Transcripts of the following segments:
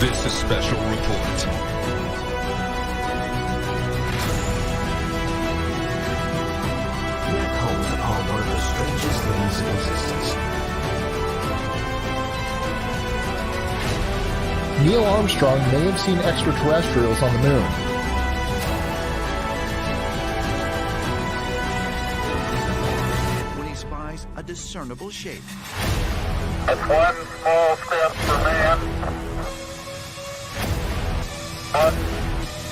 This is Special Report. Black holes are one of the strangest things in existence. Neil Armstrong may have seen extraterrestrials on the moon. When he spies a discernible shape. That's one small step for man, one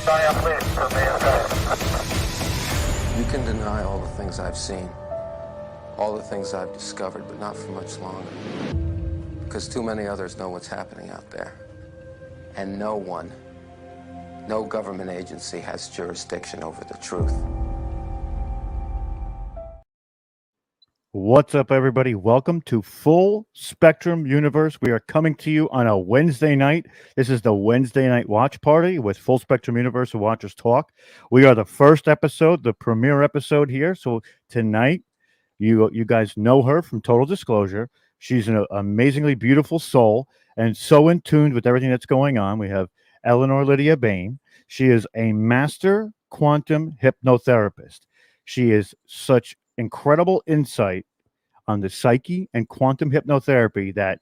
giant leap for mankind. You can deny all the things I've seen, all the things I've discovered, but not for much longer. Because too many others know what's happening out there. And no one, no government agency has jurisdiction over the truth. What's up, everybody? Welcome to Full Spectrum Universe. We are coming to you on a Wednesday night. This is the Wednesday night watch party with Full Spectrum Universe and Watchers Talk. We are the first episode, the premiere episode here. So tonight, you guys know her from Total Disclosure. She's an amazingly beautiful soul and so in tune with everything that's going on. We have Eleanor Lydia Bayne. She is a master quantum hypnotherapist. She is such incredible insight on the psyche and quantum hypnotherapy that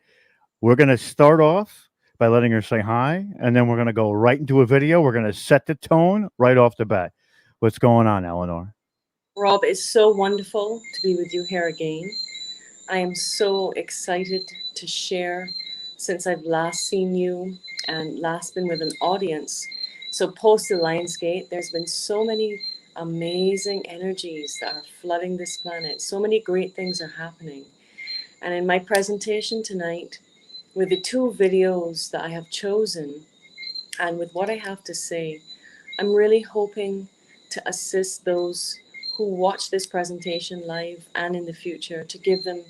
we're going to start off by letting her say hi, and then we're going to go right into a video. We're going to set the tone right off the bat. What's going on, Eleanor? Rob, it's so wonderful to be with you here again. I am so excited to share since I've last seen you and last been with an audience. So post the Lionsgate, there's been so many amazing energies that are flooding this planet. So many great things are happening. And in my presentation tonight, with the two videos that I have chosen, and with what I have to say, I'm really hoping to assist those who watch this presentation live and in the future, to give them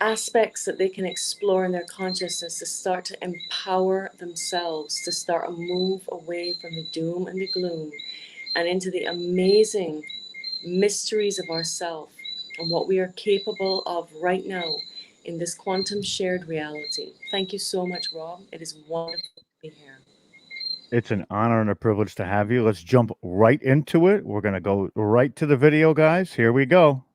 aspects that they can explore in their consciousness to start to empower themselves, to start a move away from the doom and the gloom and into the amazing mysteries of ourself and what we are capable of right now in this quantum shared reality. Thank you so much, Rob. It is wonderful to be here. It's an honor and a privilege to have you. Let's jump right into it. We're going to go right to the video, guys. Here we go.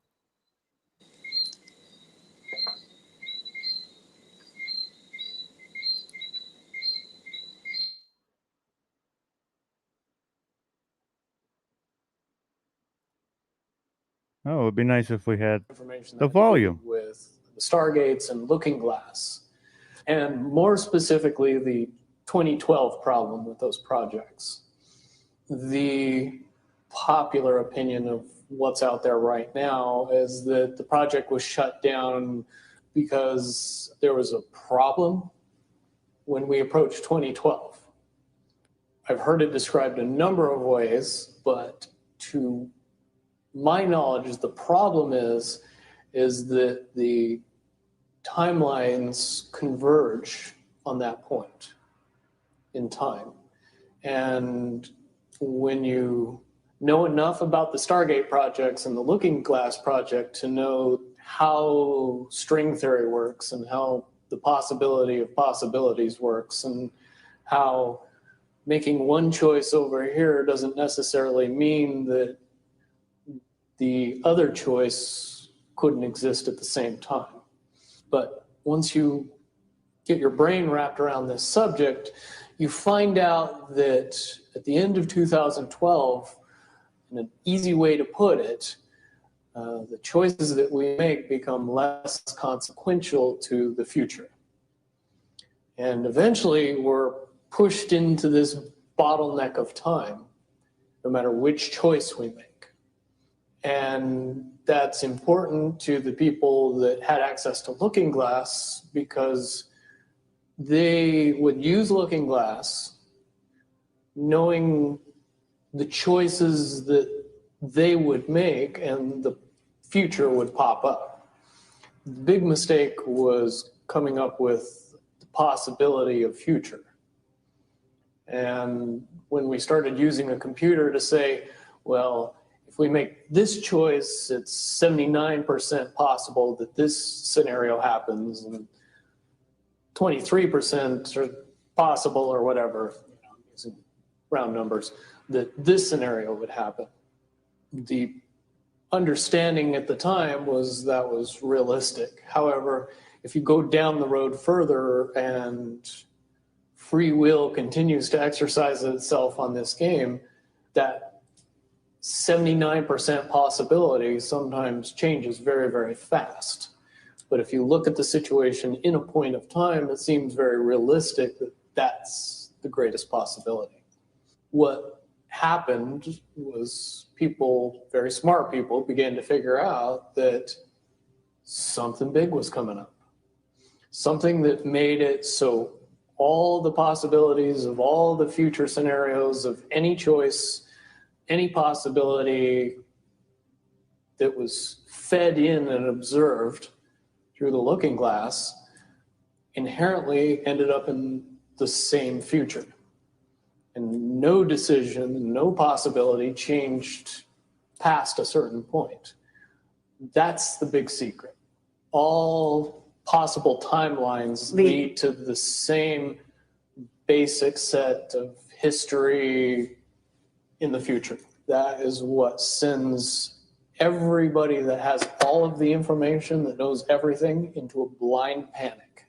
Oh, it would be nice if we had the volume. With the Stargates and Looking Glass, and more specifically, the 2012 problem with those projects. The popular opinion of what's out there right now is that the project was shut down because there was a problem when we approached 2012. I've heard it described a number of ways, but to my knowledge, the problem is that the timelines converge on that point in time. And when you know enough about the Stargate projects and the Looking Glass project to know how string theory works and how the possibility of possibilities works and how making one choice over here doesn't necessarily mean that the other choice couldn't exist at the same time. But once you get your brain wrapped around this subject, you find out that at the end of 2012, in an easy way to put it, the choices that we make become less consequential to the future. And eventually we're pushed into this bottleneck of time, no matter which choice we make. And that's important to the people that had access to Looking Glass because they would use Looking Glass knowing the choices that they would make and the future would pop up. The big mistake was coming up with the possibility of future. And when we started using a computer to say, well, if we make this choice, it's 79% possible that this scenario happens, and 23% are possible or whatever, using round numbers, that this scenario would happen. The understanding at the time was that was realistic. However, if you go down the road further and free will continues to exercise itself on this game, that 79% possibility sometimes changes very, very fast. But if you look at the situation in a point of time, it seems very realistic that that's the greatest possibility. What happened was people, very smart people, began to figure out that something big was coming up. Something that made it so all the possibilities of all the future scenarios of any choice, any possibility that was fed in and observed through the looking glass inherently ended up in the same future. And no decision, no possibility changed past a certain point. That's the big secret. All possible timelines lead to the same basic set of history in the future. That is what sends everybody that has all of the information, that knows everything, into a blind panic.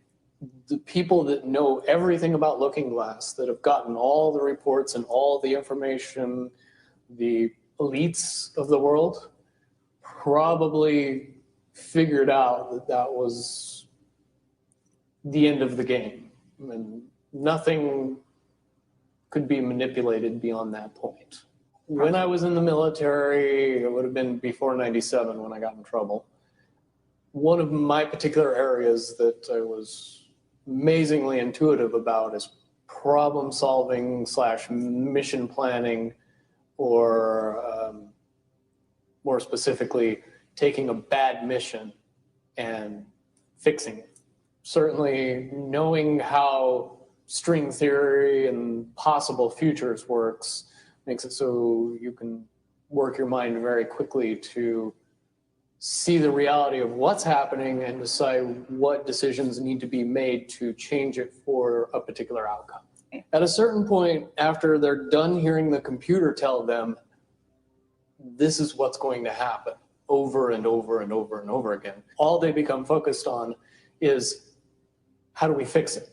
The people that know everything about Looking Glass, that have gotten all the reports and all the information, the elites of the world, probably figured out that that was the end of the game. And nothing could be manipulated beyond that point. When I was in the military, it would have been before 97 when I got in trouble. One of my particular areas that I was amazingly intuitive about is problem solving / mission planning, or more specifically, taking a bad mission and fixing it. Certainly knowing how string theory and possible futures works makes it so you can work your mind very quickly to see the reality of what's happening and decide what decisions need to be made to change it for a particular outcome. At a certain point, after they're done hearing the computer tell them, this is what's going to happen over and over and over and over again, all they become focused on is, how do we fix it?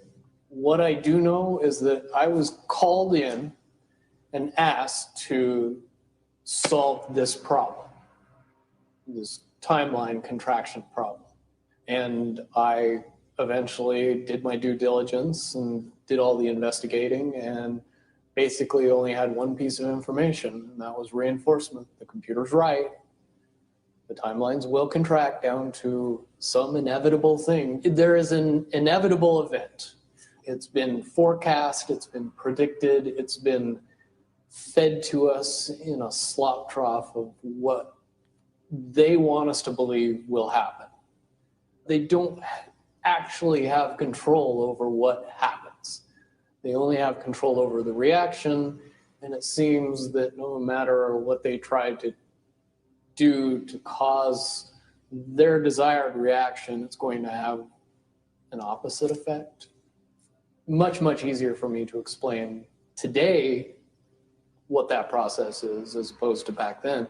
What I do know is that I was called in and asked to solve this problem, this timeline contraction problem. And I eventually did my due diligence and did all the investigating, and basically only had one piece of information, and that was reinforcement. The computer's right. The timelines will contract down to some inevitable thing. There is an inevitable event. It's been forecast, it's been predicted, it's been fed to us in a slop trough of what they want us to believe will happen. They don't actually have control over what happens. They only have control over the reaction, and it seems that no matter what they try to do to cause their desired reaction, it's going to have an opposite effect. Much, much easier for me to explain today what that process is as opposed to back then.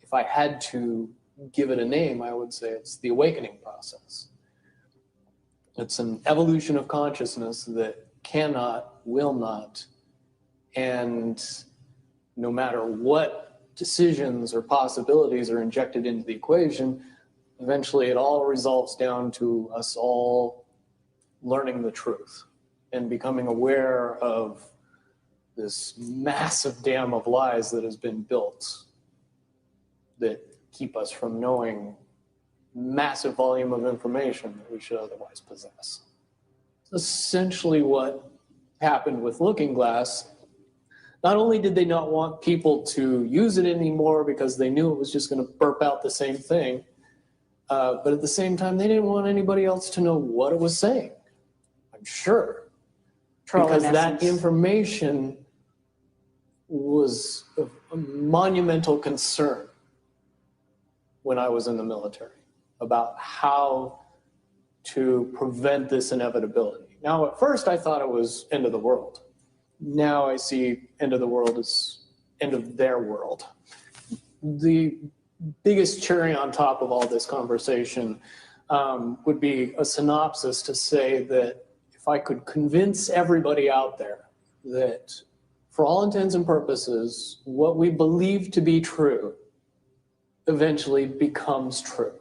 If I had to give it a name, I would say it's the awakening process. It's an evolution of consciousness that cannot, will not, and no matter what decisions or possibilities are injected into the equation, eventually it all resolves down to us all learning the truth and becoming aware of this massive dam of lies that has been built that keep us from knowing massive volume of information that we should otherwise possess. Essentially what happened with Looking Glass, not only did they not want people to use it anymore because they knew it was just going to burp out the same thing, but at the same time, they didn't want anybody else to know what it was saying, I'm sure. Because that information was a monumental concern when I was in the military about how to prevent this inevitability. Now, at first, I thought it was end of the world. Now I see end of the world as end of their world. The biggest cherry on top of all this conversation would be a synopsis to say that if I could convince everybody out there that for all intents and purposes, what we believe to be true eventually becomes true.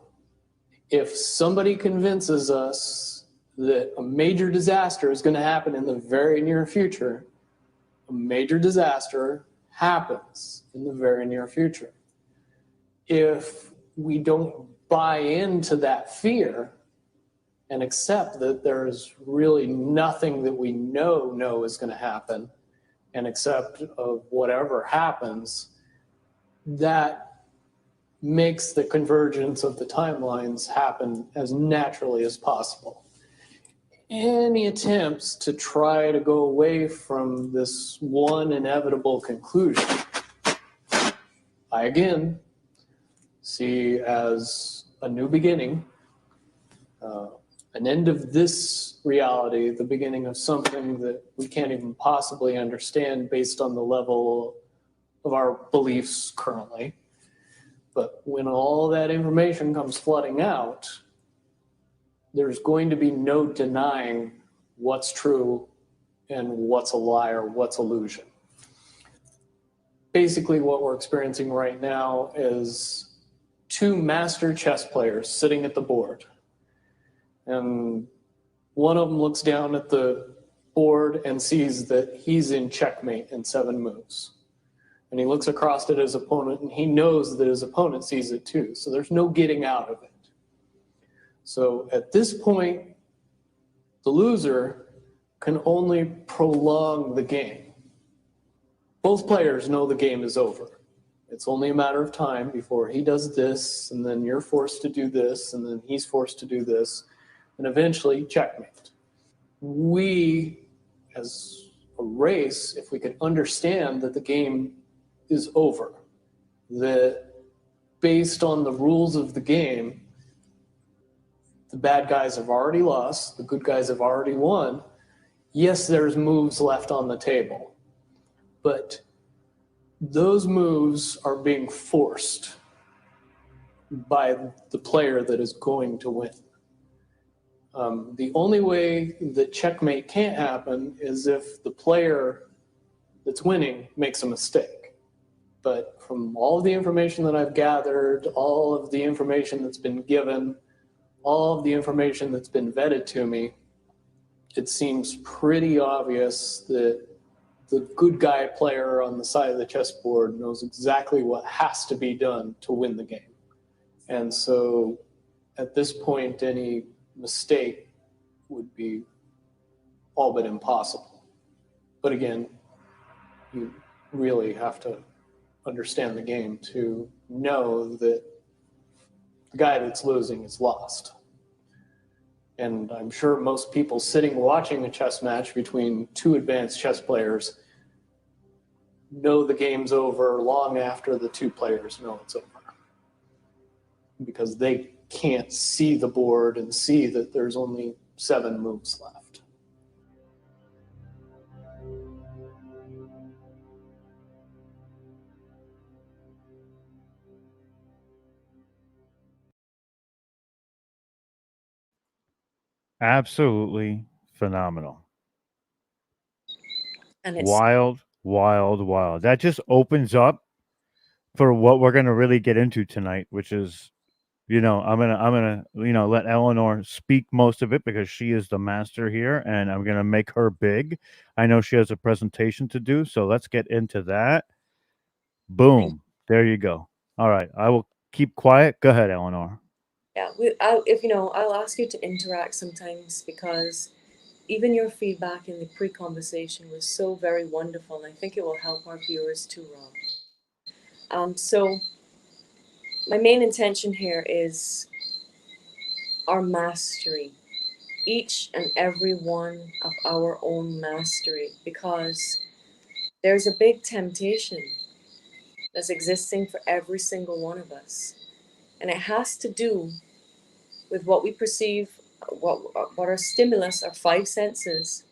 If somebody convinces us that a major disaster is going to happen in the very near future, a major disaster happens in the very near future. If we don't buy into that fear and accept that there's really nothing that we know is going to happen and accept of whatever happens, that makes the convergence of the timelines happen as naturally as possible. Any attempts to try to go away from this one inevitable conclusion, I again see as a new beginning, an end of this reality, the beginning of something that we can't even possibly understand based on the level of our beliefs currently. But when all that information comes flooding out, there's going to be no denying what's true and what's a lie or what's illusion. Basically, what we're experiencing right now is two master chess players sitting at the board. And one of them looks down at the board and sees that he's in checkmate in 7 moves. And he looks across at his opponent and he knows that his opponent sees it too. So there's no getting out of it. So at this point, the loser can only prolong the game. Both players know the game is over. It's only a matter of time before he does this, and then you're forced to do this, and then he's forced to do this, and eventually checkmate. We, as a race, if we could understand that the game is over, that based on the rules of the game, the bad guys have already lost, the good guys have already won. Yes, there's moves left on the table, but those moves are being forced by the player that is going to win. The only way that checkmate can't happen is if the player that's winning makes a mistake. But from all of the information that I've gathered, all of the information that's been given, all of the information that's been vetted to me, it seems pretty obvious that the good guy player on the side of the chessboard knows exactly what has to be done to win the game. And so at this point, any mistake would be all but impossible. But again, you really have to understand the game to know that the guy that's losing is lost. And I'm sure most people sitting watching a chess match between two advanced chess players know the game's over long after the two players know it's over. Because they can't see the board and see that there's only 7 moves left. Absolutely phenomenal. And it's Wild, wild, wild. That just opens up for what we're going to really get into tonight, which is, I'm gonna let Eleanor speak most of it because she is the master here, and I'm gonna make her big. I know she has a presentation to do, so let's get into that. Boom, there you go. All right, I will keep quiet. Go ahead, Eleanor. yeah. I'll ask you to interact sometimes because even your feedback in the pre-conversation was so very wonderful, and I think it will help our viewers too, Rob. So my main intention here is our mastery, each and every one of our own mastery, because there's a big temptation that's existing for every single one of us, and it has to do with what we perceive what our stimulus, our five senses,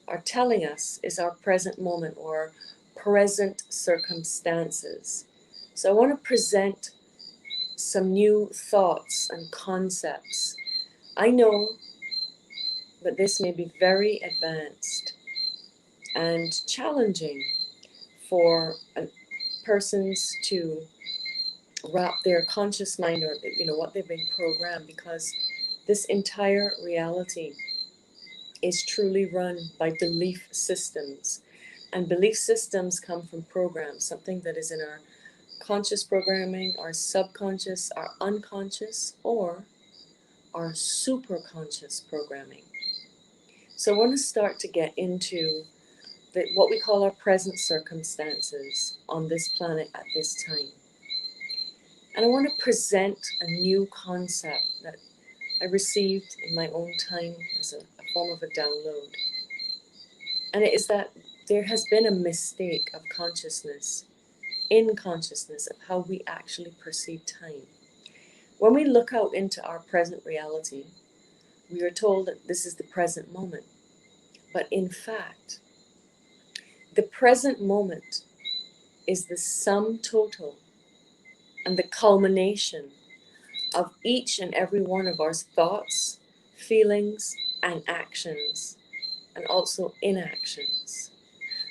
are telling us is our present moment or present circumstances. So I want to present some new thoughts and concepts. I know that this may be very advanced and challenging for persons to wrap their conscious mind or what they've been programmed, because this entire reality is truly run by belief systems, and belief systems come from programs, something that is in our conscious programming, our subconscious, our unconscious, or our superconscious programming. So I want to start to get into what we call our present circumstances on this planet at this time. And I want to present a new concept that I received in my own time as a form of a download. And it is that there has been a mistake of consciousness, in consciousness, of how we actually perceive time. When we look out into our present reality, we are told that this is the present moment. But in fact, the present moment is the sum total and the culmination of each and every one of our thoughts, feelings, and actions, and also inactions.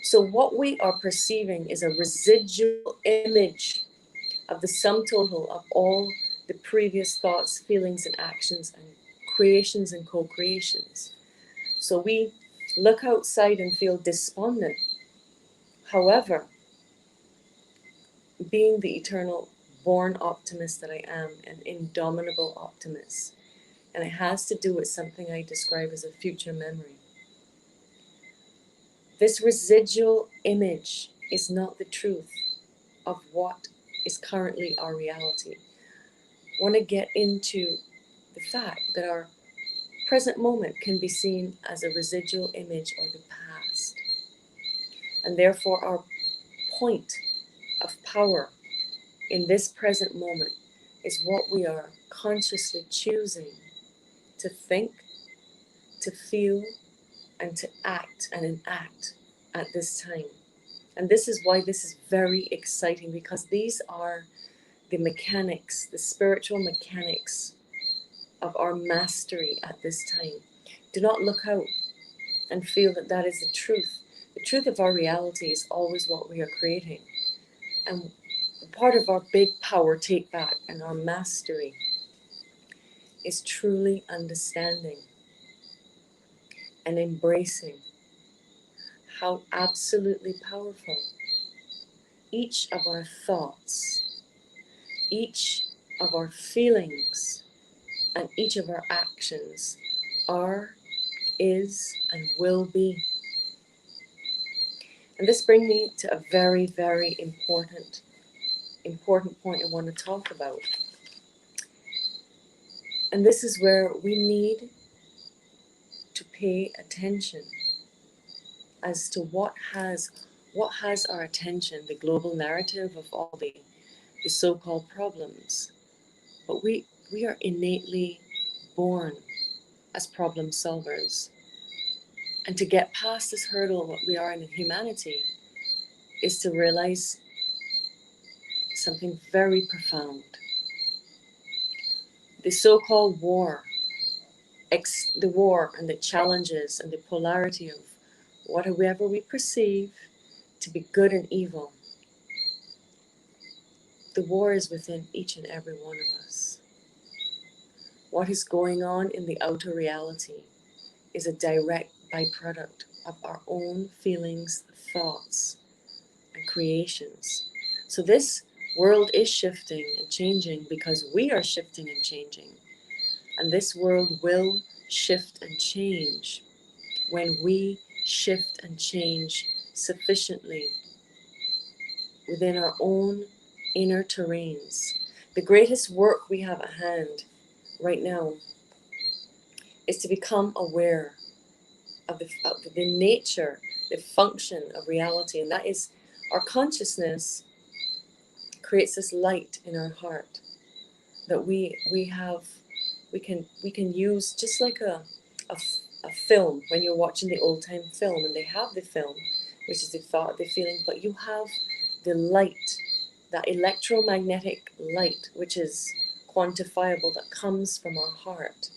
So what we are perceiving is a residual image of the sum total of all the previous thoughts, feelings, and actions, and creations and co-creations. So we look outside and feel despondent. However, being the eternal born optimist that I am, an indomitable optimist, and it has to do with something I describe as a future memory. This residual image is not the truth of what is currently our reality. I want to get into the fact that our present moment can be seen as a residual image of the past. And therefore our point of power in this present moment is what we are consciously choosing to think, to feel, and to act and enact at this time. And this is why this is very exciting, because these are the mechanics, the spiritual mechanics of our mastery at this time. Do not look out and feel that that is the truth. The truth of our reality is always what we are creating. And part of our big power take back and our mastery is truly understanding and embracing how absolutely powerful each of our thoughts, each of our feelings, and each of our actions are, is, and will be. And this brings me to a very, very important point I want to talk about. And this is where we need to pay attention as to what has our attention, the global narrative of all the so-called problems. But we are innately born as problem solvers. And to get past this hurdle, what we are in humanity, is to realize something very profound. The so-called war, the war and the challenges and the polarity of whatever we perceive to be good and evil, the war is within each and every one of us. What is going on in the outer reality is a direct byproduct of our own feelings, thoughts, and creations. So this world is shifting and changing because we are shifting and changing. And this world will shift and change when we shift and change sufficiently within our own inner terrains. The greatest work we have at hand right now is to become aware of the nature, the function of reality, and that is our consciousness creates this light in our heart that we we can use just like a film when you're watching the old time film, and they have the film, which is the thought, the feeling, but you have the light, that electromagnetic light, which is quantifiable, that comes from our heart.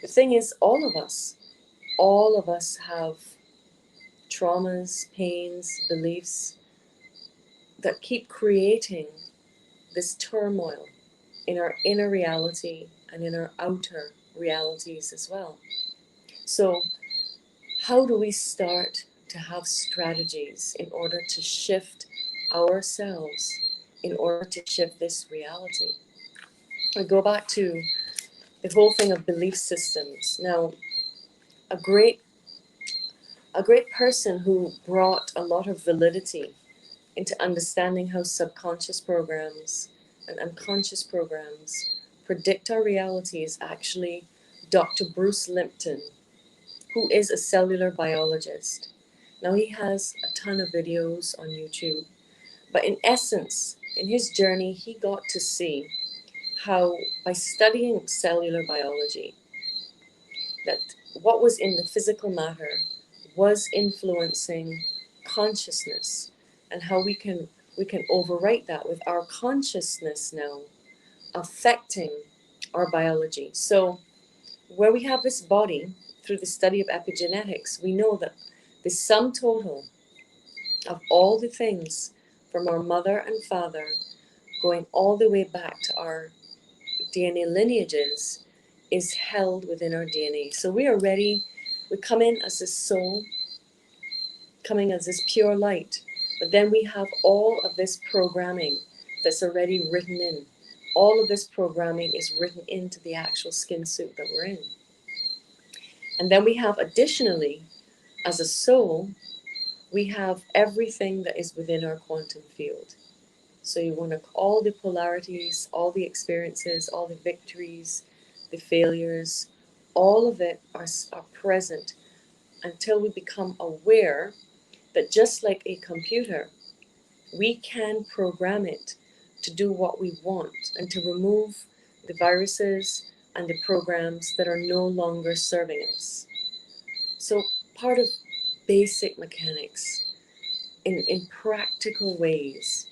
The thing is, all of us have traumas, pains, beliefs that keep creating this turmoil in our inner reality and in our outer realities as well. So how do we start to have strategies in order to shift ourselves, in order to shift this reality? I go back to the whole thing of belief systems. Now, a great person who brought a lot of validity into understanding how subconscious programs and unconscious programs predict our reality is actually Dr. Bruce Lipton, who is a cellular biologist. Now, he has a ton of videos on YouTube, but in essence, in his journey, he got to see how, by studying cellular biology, that what was in the physical matter was influencing consciousness, and how we can overwrite that with our consciousness now affecting our biology. So where we have this body, through the study of epigenetics, we know that the sum total of all the things from our mother and father, going all the way back to our DNA lineages, is held within our DNA. So we are ready, we come in as a soul, coming as this pure light, but then we have all of this programming that's already written in. All of this programming is written into the actual skin suit that we're in. And then we have, additionally, as a soul, we have everything that is within our quantum field. So you want to, all the polarities, all the experiences, all the victories, the failures, all of it are present until we become aware that just like a computer, we can program it to do what we want and to remove the viruses and the programs that are no longer serving us. So part of basic mechanics in practical ways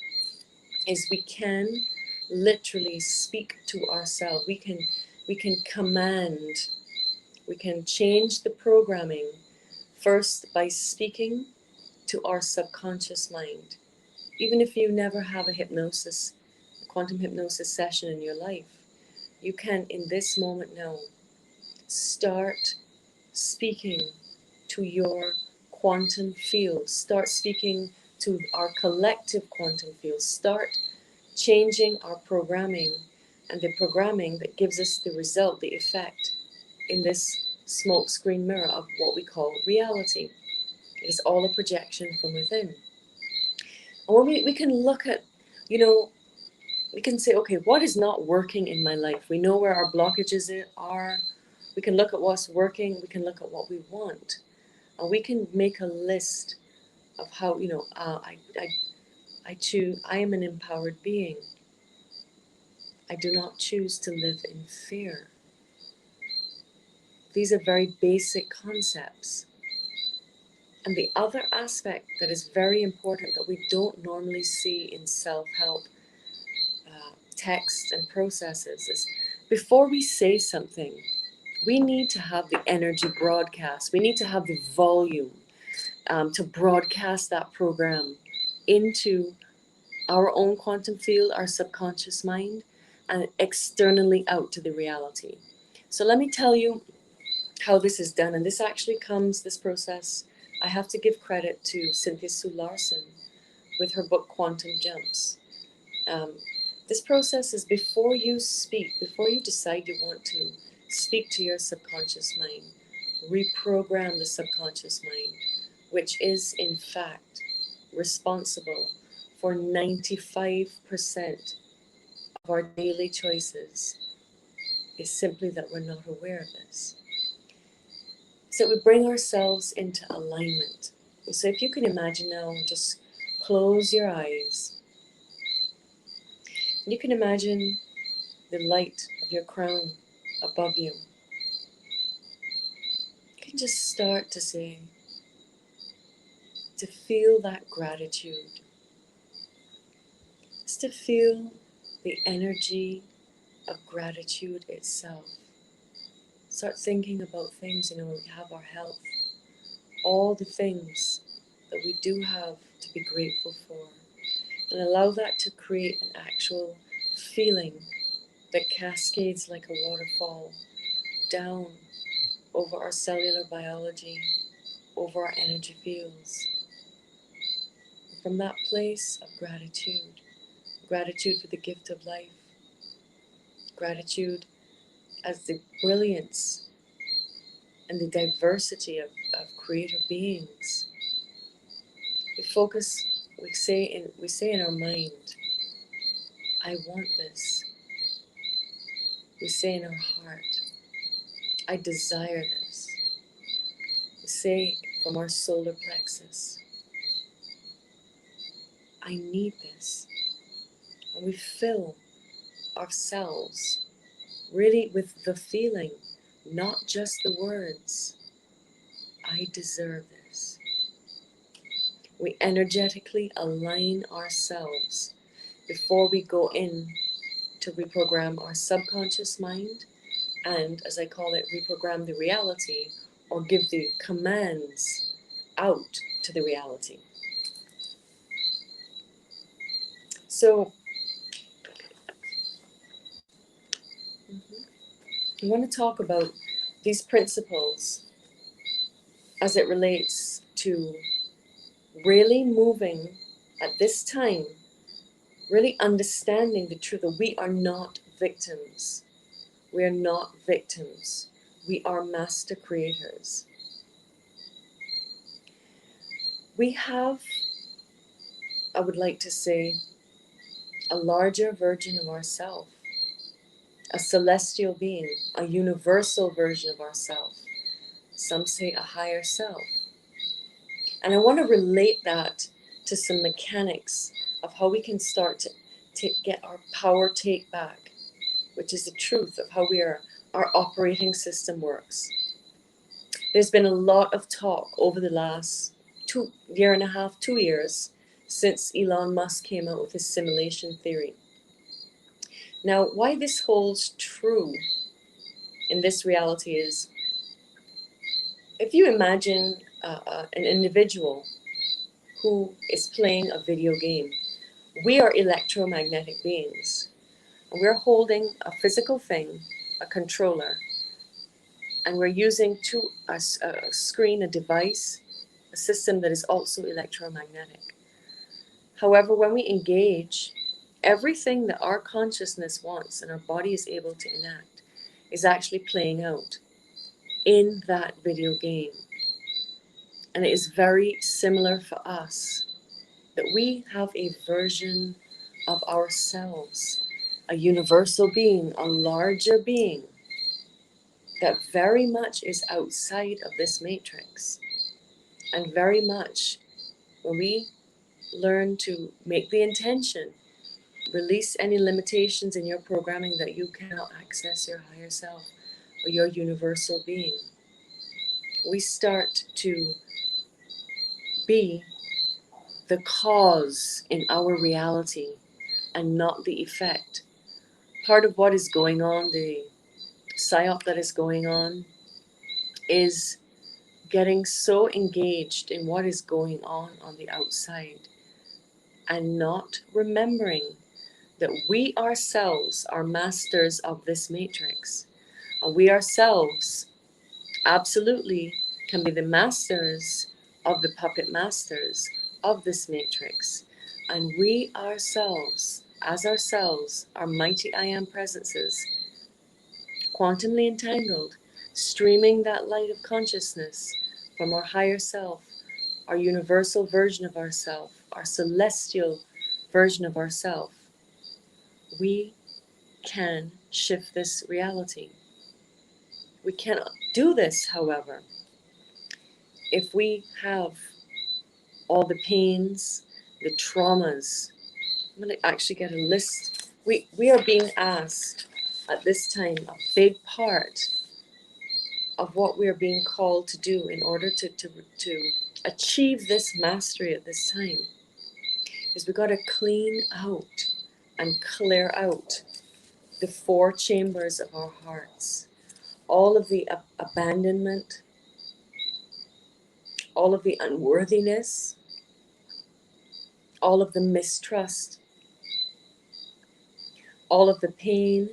is we can literally speak to ourselves. We can command, we can change the programming first by speaking to our subconscious mind. Even if you never have a quantum hypnosis session in your life, you can, in this moment now, start speaking to your quantum field. Start speaking to our collective quantum field. Start changing our programming, and the programming that gives us the result, the effect, in this smoke screen mirror of what we call reality. It is all a projection from within. And when we can look at, we can say, okay, what is not working in my life? We know where our blockages are. We can look at what's working. We can look at what we want. And we can make a list of how, I choose, I am an empowered being. I do not choose to live in fear. These are very basic concepts. And the other aspect that is very important that we don't normally see in self-help texts and processes is, before we say something, we need to have the energy broadcast. We need to have the volume to broadcast that program into our own quantum field, our subconscious mind, and externally out to the reality. So let me tell you how this is done. And this process, I have to give credit to Cynthia Sue Larson with her book, Quantum Jumps. This process is before you speak, before you decide you want to speak to your subconscious mind, reprogram the subconscious mind, which is in fact responsible for 95% of our daily choices, is simply that we're not aware of this. So we bring ourselves into alignment. So if you can imagine now, just close your eyes. You can imagine the light of your crown above you. You can just start to say, to feel that gratitude. Just to feel the energy of gratitude itself. Start thinking about things, we have our health, all the things that we do have to be grateful for, and allow that to create an actual feeling that cascades like a waterfall down over our cellular biology, over our energy fields. And from that place of gratitude, gratitude for the gift of life, gratitude as the brilliance and the diversity of creator beings. We focus, we say in our mind, I want this. We say in our heart, I desire this. We say from our solar plexus, I need this. And we fill ourselves really with the feeling, not just the words, I deserve this. We energetically align ourselves before we go in to reprogram our subconscious mind and, as I call it, reprogram the reality or give the commands out to the reality. So, I want to talk about these principles as it relates to really moving at this time, really understanding the truth that we are not victims. We are not victims. We are master creators. We have, I would like to say, a larger version of ourself, a celestial being, a universal version of ourself. Some say a higher self. And I want to relate that to some mechanics of how we can start to get our power take back, which is the truth of how our operating system works. There's been a lot of talk over the last 2 years since Elon Musk came out with his simulation theory. Now, why this holds true in this reality is, if you imagine an individual who is playing a video game, we are electromagnetic beings. And we're holding a physical thing, a controller, and we're using a screen, a device, a system that is also electromagnetic. However, when we engage, everything that our consciousness wants and our body is able to enact is actually playing out in that video game. And it is very similar for us, that we have a version of ourselves, a universal being, a larger being, that very much is outside of this matrix. And very much, when we learn to make the intention, release any limitations in your programming that you cannot access your higher self or your universal being, we start to be the cause in our reality and not the effect. Part of what is going on, the psyop that is going on, is getting so engaged in what is going on the outside and not remembering that we ourselves are masters of this matrix. And we ourselves absolutely can be the masters of the puppet masters of this matrix. And we ourselves, as ourselves, are mighty I am presences, quantumly entangled, streaming that light of consciousness from our higher self, our universal version of ourself, our celestial version of ourself. We can shift this reality. We cannot do this, however, if we have all the pains, the traumas. I'm going to actually get a list. We are being asked at this time, a big part of what we're being called to do in order to achieve this mastery at this time is we've got to clean out and clear out the 4 chambers of our hearts. All of the abandonment, all of the unworthiness, all of the mistrust, all of the pain,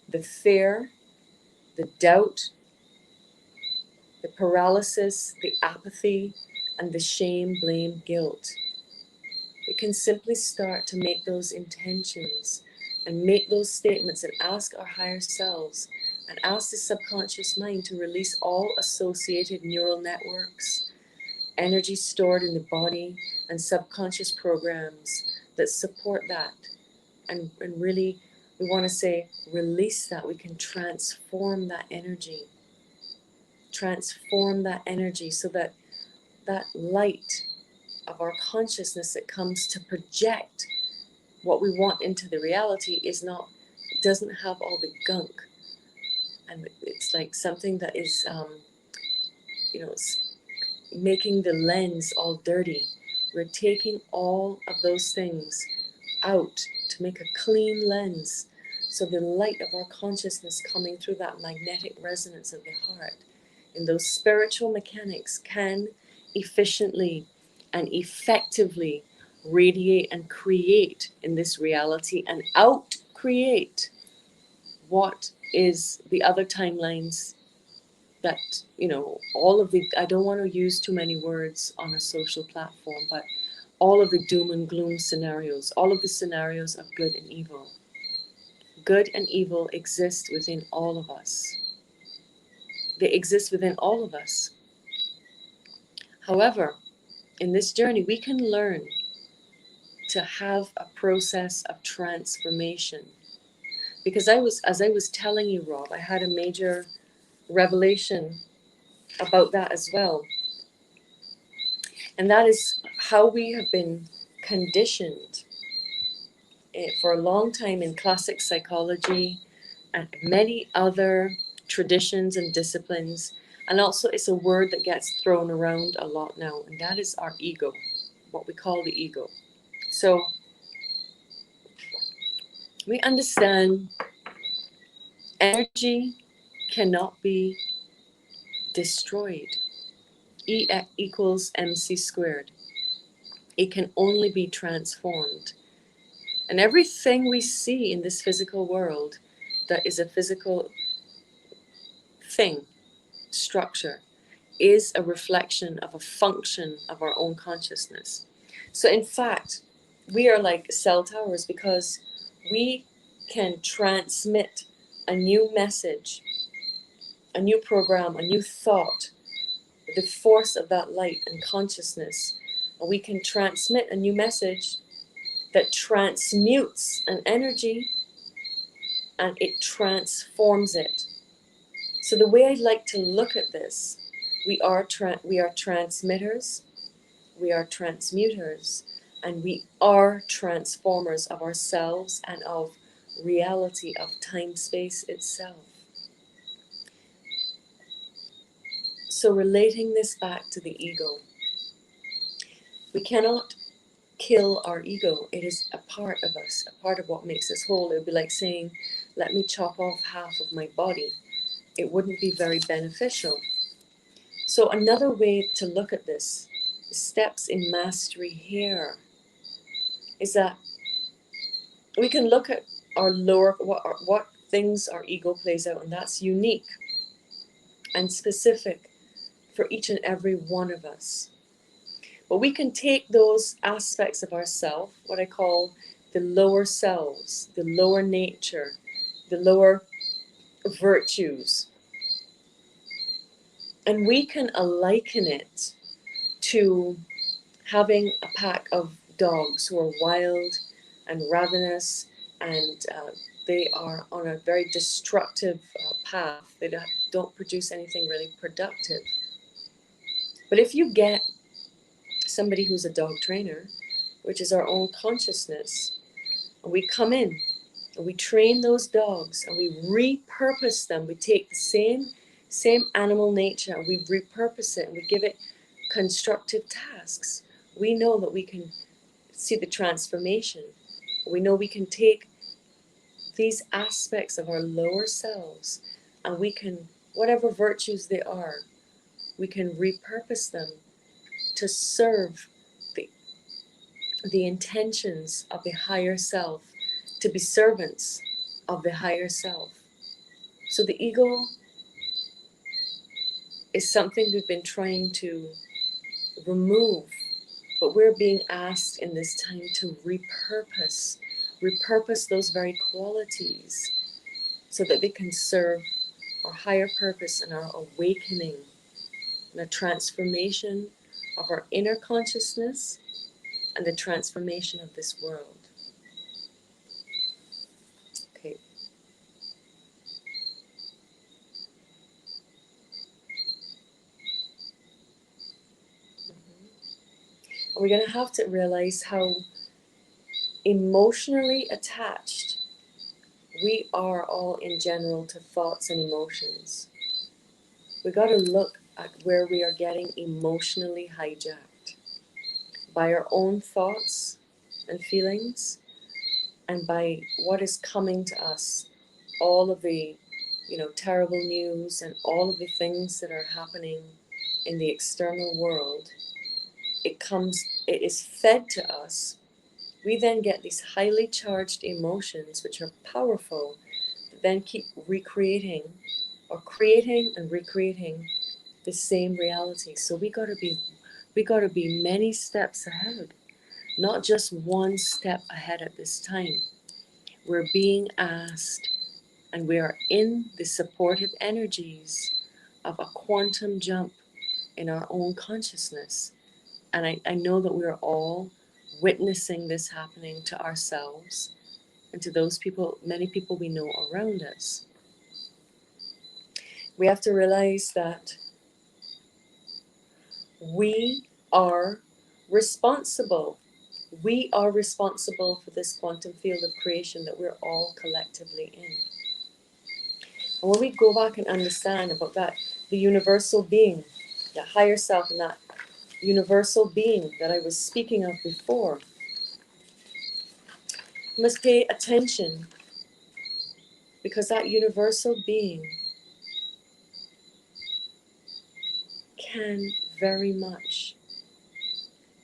the fear, the doubt, the paralysis, the apathy, and the shame, blame, guilt. We can simply start to make those intentions and make those statements and ask our higher selves and ask the subconscious mind to release all associated neural networks, energy stored in the body, and subconscious programs that support that. And really, we want to say, release that. We can transform that energy. Transform that energy so that that light of our consciousness that comes to project what we want into the reality doesn't have all the gunk. And it's like something that is, making the lens all dirty. We're taking all of those things out to make a clean lens. So the light of our consciousness coming through that magnetic resonance of the heart in those spiritual mechanics can efficiently and effectively radiate and create in this reality and out create what is the other timelines that, all of the, I don't want to use too many words on a social platform, but all of the doom and gloom scenarios, all of the scenarios of good and evil. Good and evil exist within all of us. They exist within all of us. However, in this journey, we can learn to have a process of transformation. Because as I was telling you, Rob, I had a major revelation about that as well. And that is how we have been conditioned for a long time in classic psychology and many other traditions and disciplines. And also it's a word that gets thrown around a lot now, and that is our ego, what we call the ego. So we understand energy cannot be destroyed. E equals mc squared. It can only be transformed. And everything we see in this physical world that is a physical thing, structure, is a reflection of a function of our own consciousness. So in fact, we are like cell towers because we can transmit a new message, a new program, a new thought, the force of that light and consciousness. And we can transmit a new message that transmutes an energy and it transforms it. So the way I'd like to look at this, we are transmitters, we are transmuters, and we are transformers of ourselves and of reality, of time-space itself. So relating this back to the ego, we cannot kill our ego. It is a part of us, a part of what makes us whole. It would be like saying, let me chop off half of my body. It wouldn't be very beneficial. So another way to look at this, steps in mastery here, is that we can look at our lower, what things our ego plays out, and that's unique and specific for each and every one of us. But we can take those aspects of ourself, what I call the lower selves, the lower nature, the lower virtues, and we can liken it to having a pack of dogs who are wild and ravenous, and they are on a very destructive path. They don't produce anything really productive. But if you get somebody who's a dog trainer, which is our own consciousness, and we come in And we train those dogs and we repurpose them. We take the same animal nature and we repurpose it and we give it constructive tasks. We know that we can see the transformation. We know we can take these aspects of our lower selves and we can, whatever virtues they are, we can repurpose them to serve the intentions of the higher self, to be servants of the higher self. So the ego is something we've been trying to remove, but we're being asked in this time to repurpose those very qualities so that they can serve our higher purpose and our awakening and the transformation of our inner consciousness and the transformation of this world. Okay. And we're going to have to realize how emotionally attached we are all in general to thoughts and emotions. We got to look at where we are getting emotionally hijacked by our own thoughts and feelings and by what is coming to us, all of the terrible news and all of the things that are happening in the external world. It is fed to us. We then get these highly charged emotions, which are powerful, that then keep recreating or creating and recreating the same reality. So we got to be many steps ahead, not just one step ahead at this time. We're being asked, and we are in the supportive energies of a quantum jump in our own consciousness. And I know that we're all witnessing this happening to ourselves and to those people, many people we know around us. We have to realize that we are responsible. We are responsible for this quantum field of creation that we're all collectively in. And when we go back and understand about that, the universal being, the higher self, and that universal being that I was speaking of before, we must pay attention, because that universal being can very much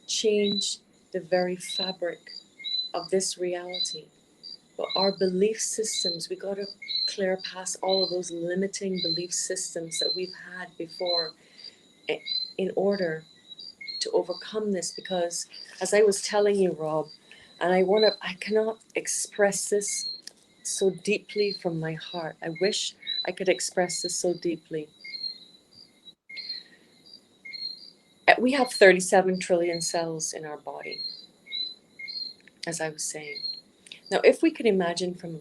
change the very fabric of this reality. But our belief systems, we got to clear past all of those limiting belief systems that we've had before in order to overcome this. Because as I was telling you, Rob, and I cannot express this so deeply from my heart. I wish I could express this so deeply. We have 37 trillion cells in our body, as I was saying. Now, if we could imagine from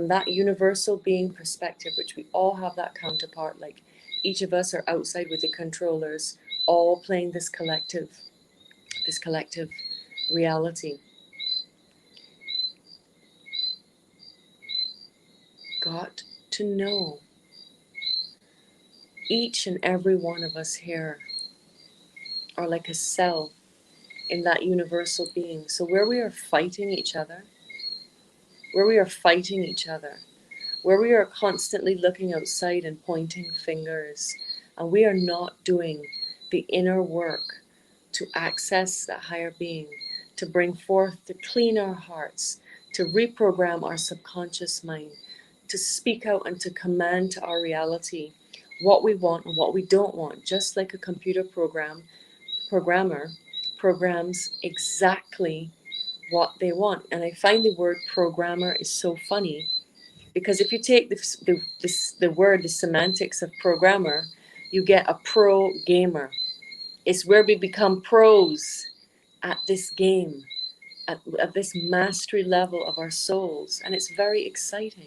that universal being perspective, which we all have that counterpart, like each of us are outside with the controllers, all playing this collective reality. Got to know each and every one of us here are like a cell in that universal being. So where we are fighting each other, where we are constantly looking outside and pointing fingers, and we are not doing the inner work to access that higher being, to bring forth, to clean our hearts, to reprogram our subconscious mind, to speak out and to command to our reality what we want and what we don't want, just like a computer programmer programs exactly what they want. And I find the word programmer is so funny, because if you take the word, the semantics of programmer, you get a pro gamer. It's where we become pros at this game, at this mastery level of our souls. And it's very exciting.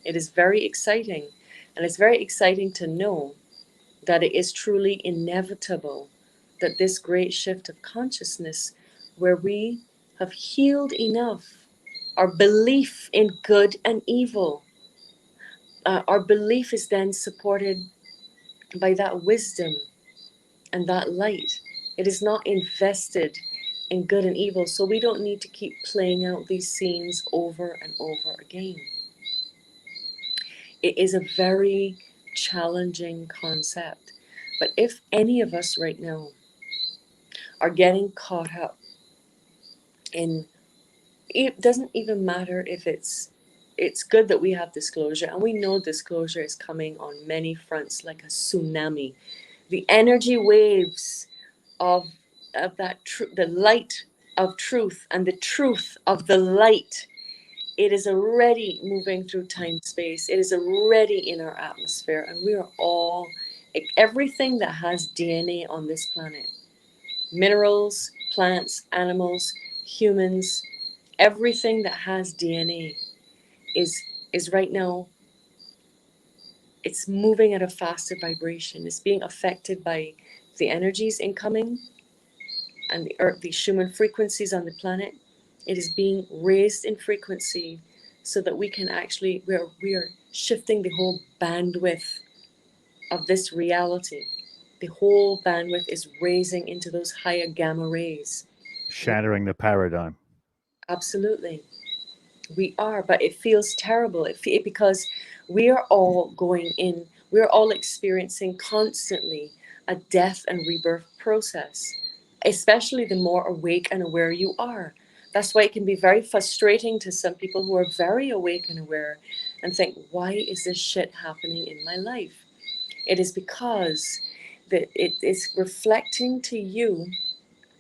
It is very exciting. And it's very exciting to know that it is truly inevitable that this great shift of consciousness, where we have healed enough our belief in good and evil. Our belief is then supported by that wisdom and that light. It is not invested in good and evil, so we don't need to keep playing out these scenes over and over again. It is a very challenging concept. But if any of us right now are getting caught up in, it doesn't even matter if it's good that we have disclosure, and we know disclosure is coming on many fronts like a tsunami. The energy waves of that the light of truth and the truth of the light, it is already moving through time space. It is already in our atmosphere, and we are all, everything that has DNA on this planet, minerals, plants, animals, humans, everything that has DNA is right now, it's moving at a faster vibration. It's being affected by the energies incoming and the earth, the Schumann frequencies on the planet. It is being raised in frequency so that we can actually, we are shifting the whole bandwidth of this reality. The whole bandwidth is raising into those higher gamma rays. Shattering the paradigm. Absolutely. We are, but it feels terrible. Because we are all going in, we're all experiencing constantly a death and rebirth process, especially the more awake and aware you are. That's why it can be very frustrating to some people who are very awake and aware and think, why is this shit happening in my life? It is because it is reflecting to you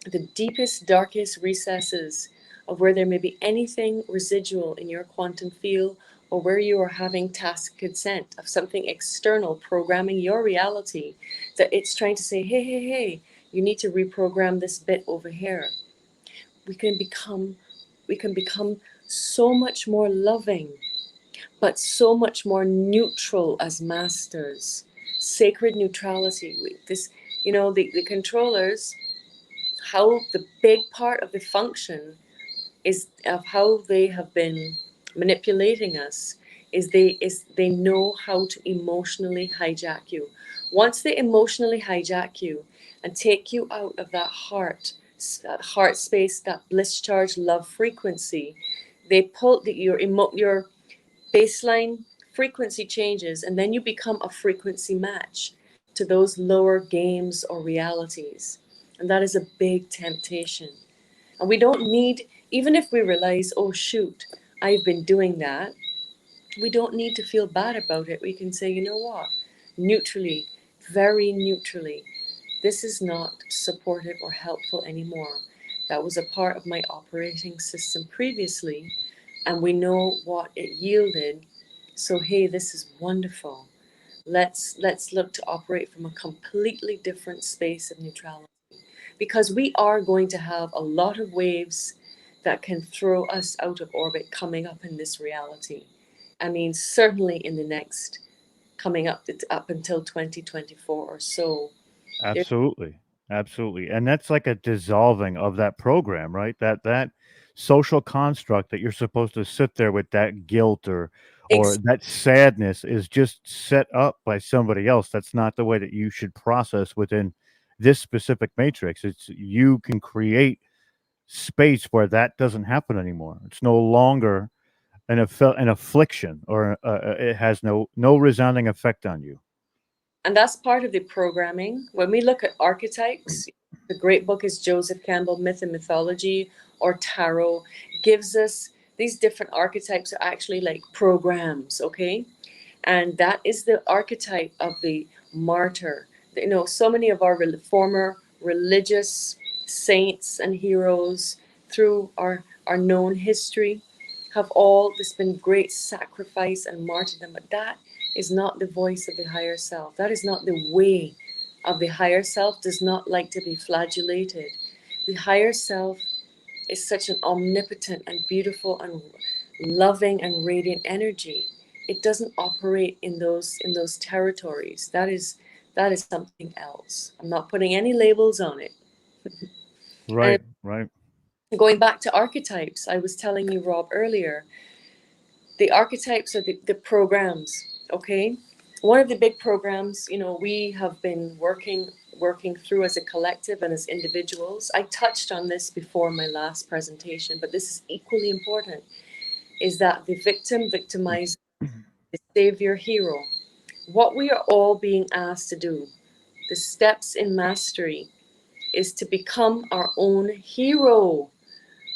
the deepest, darkest recesses of where there may be anything residual in your quantum field, or where you are having tacit consent of something external programming your reality, that it's trying to say, hey, hey, hey, you need to reprogram this bit over here. We can become so much more loving, but so much more neutral as masters. Sacred neutrality. The controllers, how the big part of the function is of how they have been manipulating us is they know how to emotionally hijack you. Once they emotionally hijack you and take you out of that heart space, that bliss charge love frequency, they pull your baseline frequency changes, and then you become a frequency match to those lower games or realities. And that is a big temptation. And we don't need, even if we realize, oh shoot, I've been doing that, we don't need to feel bad about it. We can say, you know what, neutrally, very neutrally, this is not supportive or helpful anymore. That was a part of my operating system previously, and we know what it yielded. So hey, this is wonderful. Let's look to operate from a completely different space of neutrality, because we are going to have a lot of waves that can throw us out of orbit coming up in this reality. I mean, certainly in the next, coming up until 2024 or so. Absolutely. Absolutely. And that's like a dissolving of that program, right? That social construct that you're supposed to sit there with that guilt or Ex- that sadness is just set up by somebody else. That's not the way that you should process within this specific matrix. It's you can create space where that doesn't happen anymore. It's no longer an affliction, or it has no resounding effect on you. And that's part of the programming. When we look at archetypes, the great book is Joseph Campbell, Myth and Mythology, or Tarot, gives us these different archetypes are actually like programs, okay? And that is the archetype of the martyr. So many of our former religious saints and heroes through our known history have all this been great sacrifice and martyrdom, but that is not the voice of the higher self. That is not the way of the higher self. Does not like to be flagellated. The higher self is such an omnipotent and beautiful and loving and radiant energy. It doesn't operate in those territories. That is something else. I'm not putting any labels on it. And Right, right. Going back to archetypes, I was telling you, Rob, earlier, the archetypes are the programs, okay? One of the big programs, you know, we have been working through as a collective and as individuals. I touched on this before my last presentation, but this is equally important, is that the victim, victimizer, the savior, hero, what we are all being asked to do, the steps in mastery, is to become our own hero.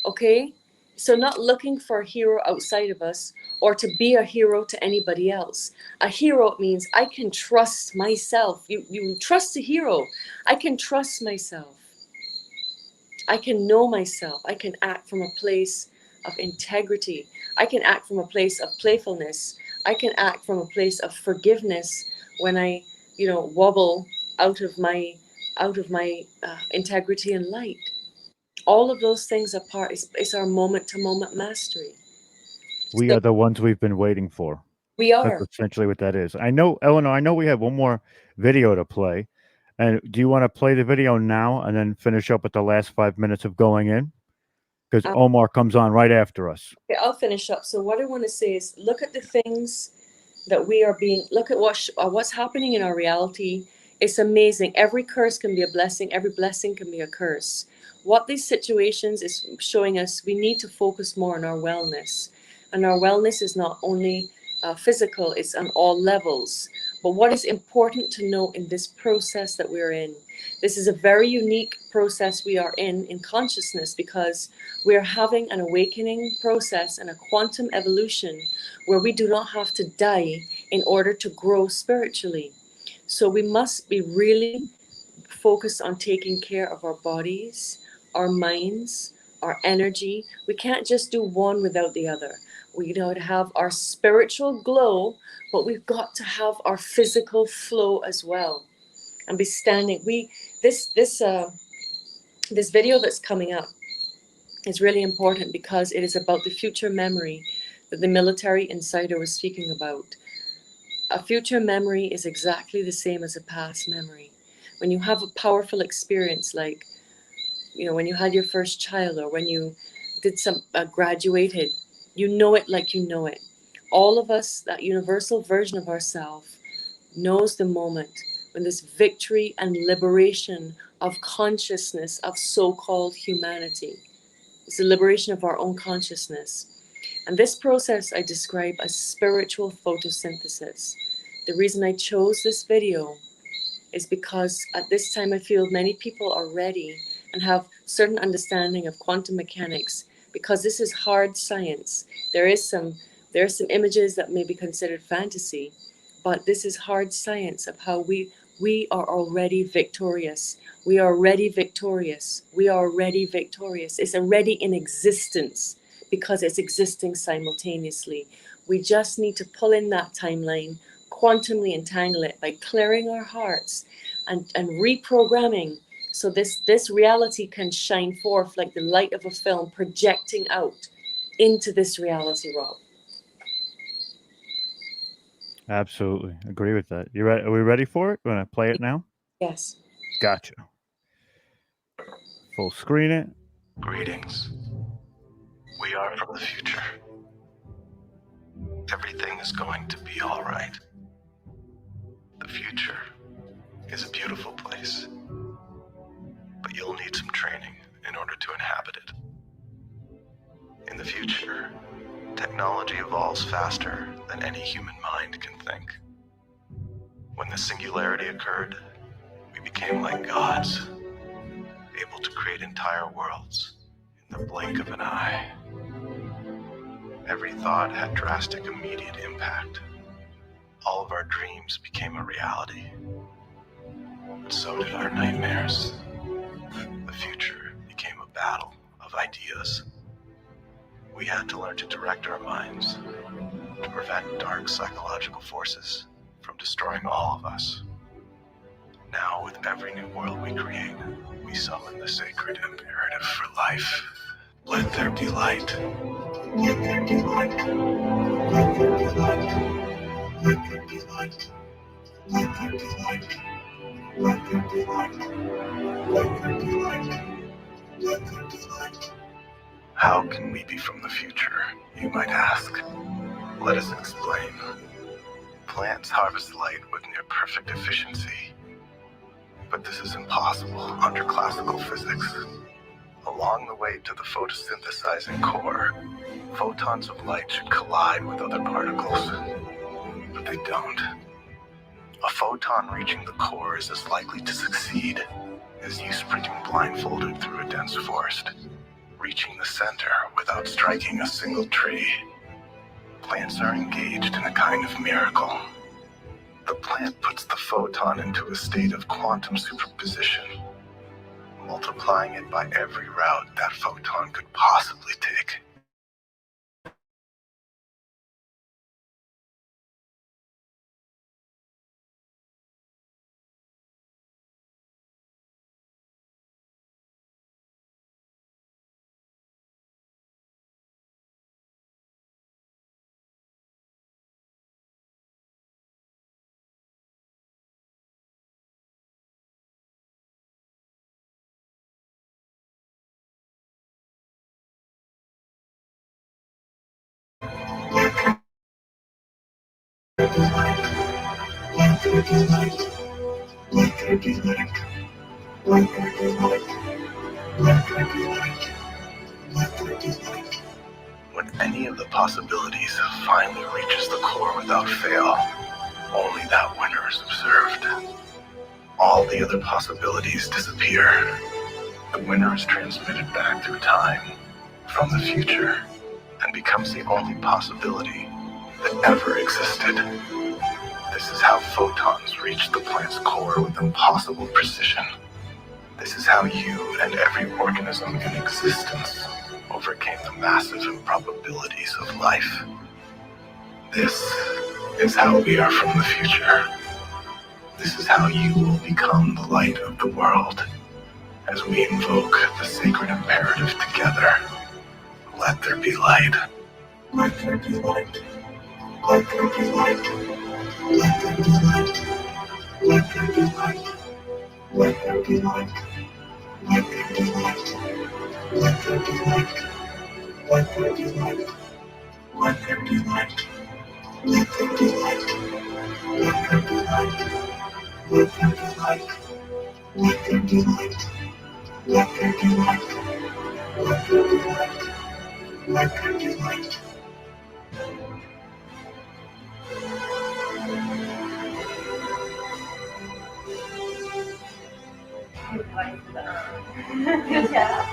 Okay? So, not looking for a hero outside of us or to be a hero to anybody else. A hero means I can trust myself. You trust a hero. I can trust myself. I can know myself. I can act from a place of integrity. I can act from a place of playfulness. I can act from a place of forgiveness when I, you know, wobble out of my integrity and light. All of those things are part is our moment to moment mastery. We So are the ones we've been waiting for. we That's are. essentially what that is. I know, Eleanor, I know we have one more video to play. And do you want to play the video now and then finish up with the last 5 minutes of going in? Because Um, Omar comes on right after us. okay, I'll finish up. So what I want to say is look at the things that we are being, look at what's happening in our reality. It's amazing. Every curse can be a blessing. Every blessing can be a curse. What these situations is showing us, we need to focus more on our wellness. And our wellness is not only physical, it's on all levels. But what is important to know in this process that we're in, this is a very unique process we are in consciousness, because we're having an awakening process and a quantum evolution where we do not have to die in order to grow spiritually. So we must be really focused on taking care of our bodies, our minds, our energy. We can't just do one without the other. We got to have our spiritual glow, but we've got to have our physical flow as well. And be standing. This video that's coming up is really important because it is about the future memory that the military insider was speaking about. A future memory is exactly the same as a past memory. When you have a powerful experience, like, you know, when you had your first child, or when you did some graduated, you know it like you know it. All of us, that universal version of ourselves, knows the moment when this victory and liberation of consciousness of so-called humanity. It's the liberation of our own consciousness. And this process I describe as spiritual photosynthesis. The reason I chose this video is because at this time I feel many people are ready and have certain understanding of quantum mechanics, because this is hard science. There are some images that may be considered fantasy, but this is hard science of how we are already victorious. We are already victorious. We are already victorious. It's already in existence because it's existing simultaneously. We just need to pull in that timeline, quantumly entangle it by clearing our hearts and reprogramming, so this reality can shine forth like the light of a film projecting out into this reality, Rob. Absolutely. Agree with that. You ready? Are we ready for it? Want to play it now? Yes. Gotcha. Full screen it. Greetings. We are from the future. Everything is going to be all right. The future is a beautiful place, but you'll need some training in order to inhabit it. In the future, technology evolves faster than any human mind can think. When the singularity occurred, we became like gods, able to create entire worlds in the blink of an eye. Every thought had drastic immediate impact. All of our dreams became a reality. But so did our nightmares. The future became a battle of ideas. We had to learn to direct our minds to prevent dark psychological forces from destroying all of us. Now, with every new world we create, we summon the sacred imperative for life. Let there be light. Let there be light. Let there be light. Let there be light. Let there be light. Let there be light. Let there be light. Let there be light. How can we be from the future, you might ask? Let us explain. Plants harvest light with near-perfect efficiency, but this is impossible under classical physics. Along the way to the photosynthesizing core, photons of light should collide with other particles, but they don't. A photon reaching the core is as likely to succeed as you sprinting blindfolded through a dense forest, reaching the center without striking a single tree. Plants are engaged in a kind of miracle. The plant puts the photon into a state of quantum superposition, multiplying it by every route that photon could possibly take. When any of the possibilities finally reaches the core without fail, only that winner is observed. All the other possibilities disappear. The winner is transmitted back through time, from the future, and becomes the only possibility that ever existed. This is how photons reach the plant's core with impossible precision. This is how you and every organism in existence overcame the massive improbabilities of life. This is how we are from the future. This is how you will become the light of the world, as we invoke the sacred imperative together. Let there be light. Let there be light. Let there be light. Let there be light. Let there be light. Let there be light. Let there be light. Let there be light. Let there be light. Let there be light. Let there be light. Let there be light. Let there be light. Let there be light. Let there be light. Let there be light. Let there be light. Yeah.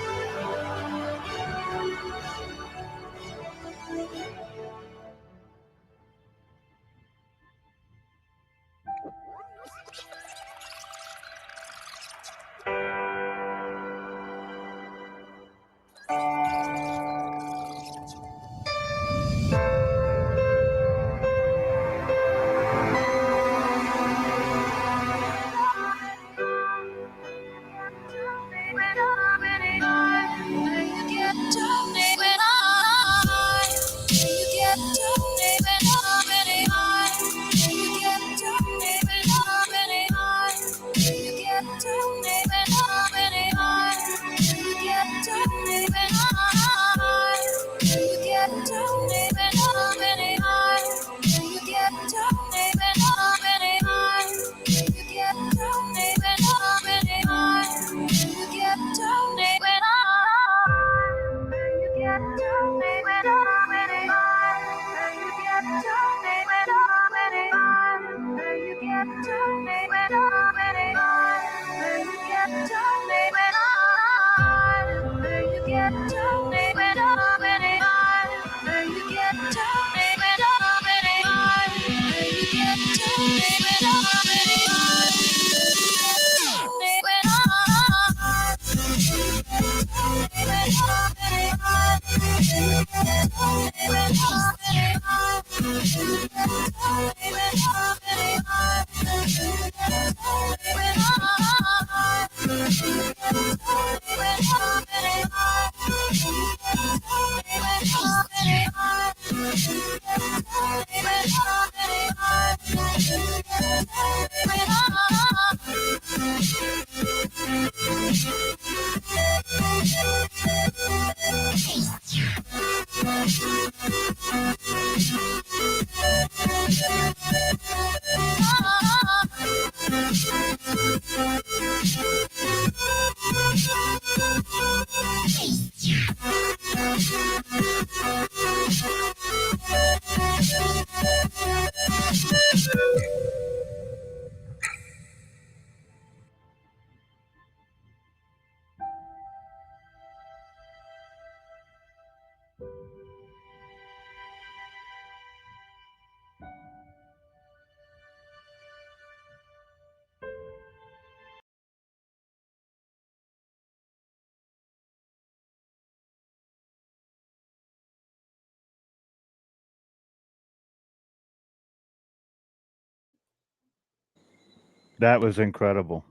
That was incredible.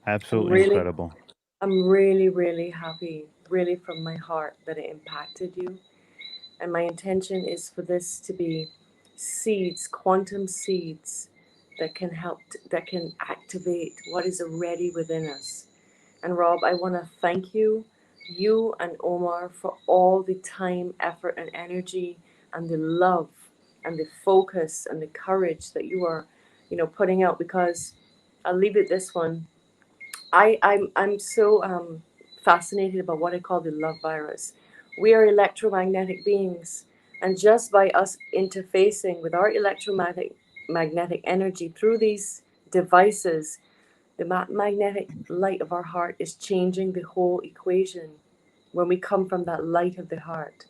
Absolutely really, incredible. I'm really, really happy, really from my heart that it impacted you. And my intention is for this to be seeds, quantum seeds that can help, that can activate what is already within us. And Rob, I want to thank you, you and Omar, for all the time, effort, and energy, and the love, and the focus, and the courage that you are, putting out. Because I'll leave it this one. I'm so fascinated about what I call the love virus. We are electromagnetic beings, and just by us interfacing with our magnetic energy through these devices, the magnetic light of our heart is changing the whole equation when we come from that light of the heart.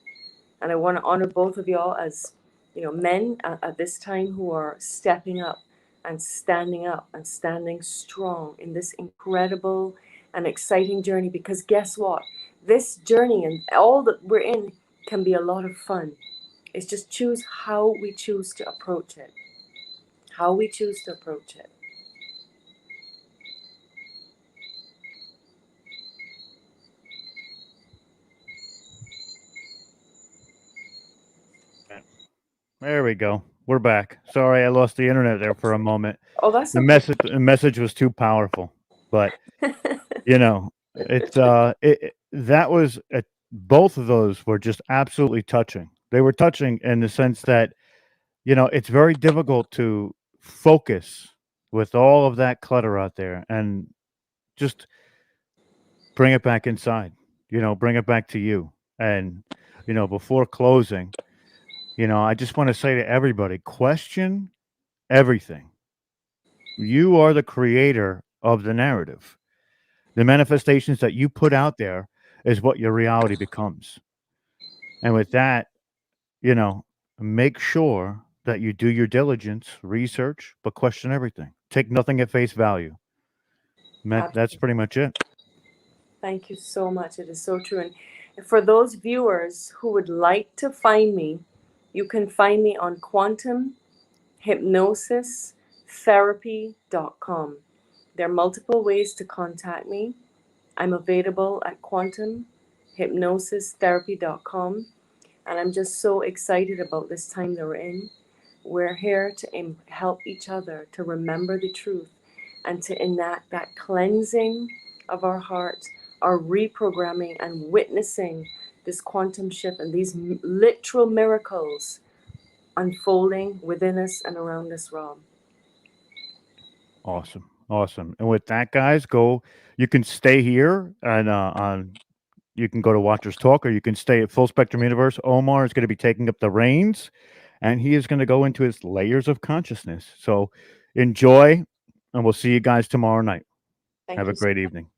And I want to honor both of y'all as, men at this time who are stepping up and standing strong in this incredible and exciting journey. Because guess what? This journey and all that we're in can be a lot of fun. It's just choose how we choose to approach it. How we choose to approach it. There we go. We're back. Sorry, I lost the internet there for a moment. Oh, that's The okay. message was too powerful, but it's that was both of those were just absolutely touching. They were touching in the sense that it's very difficult to focus with all of that clutter out there and just bring it back inside. Bring it back to you. And before closing, I just want to say to everybody, question everything. You are the creator of the narrative. The manifestations that you put out there is what your reality becomes. And with that, you know, make sure that you do your diligence, research, but question everything. Take nothing at face value. That's pretty much it. Thank you so much. It is so true. And for those viewers who would like to find me, you can find me on quantumhypnosistherapy.com. There are multiple ways to contact me. I'm available at quantumhypnosistherapy.com. And I'm just so excited about this time that we're in. We're here to help each other to remember the truth and to enact that cleansing of our heart, our reprogramming, and witnessing this quantum shift and these literal miracles unfolding within us and around us, Rob. Awesome. Awesome. And with that, guys, you can stay here and you can go to Watchers Talk, or you can stay at Full Spectrum Universe. Omar is going to be taking up the reins, and he is going to go into his layers of consciousness. So enjoy, and we'll see you guys tomorrow night. Thank Have a you so great much. evening.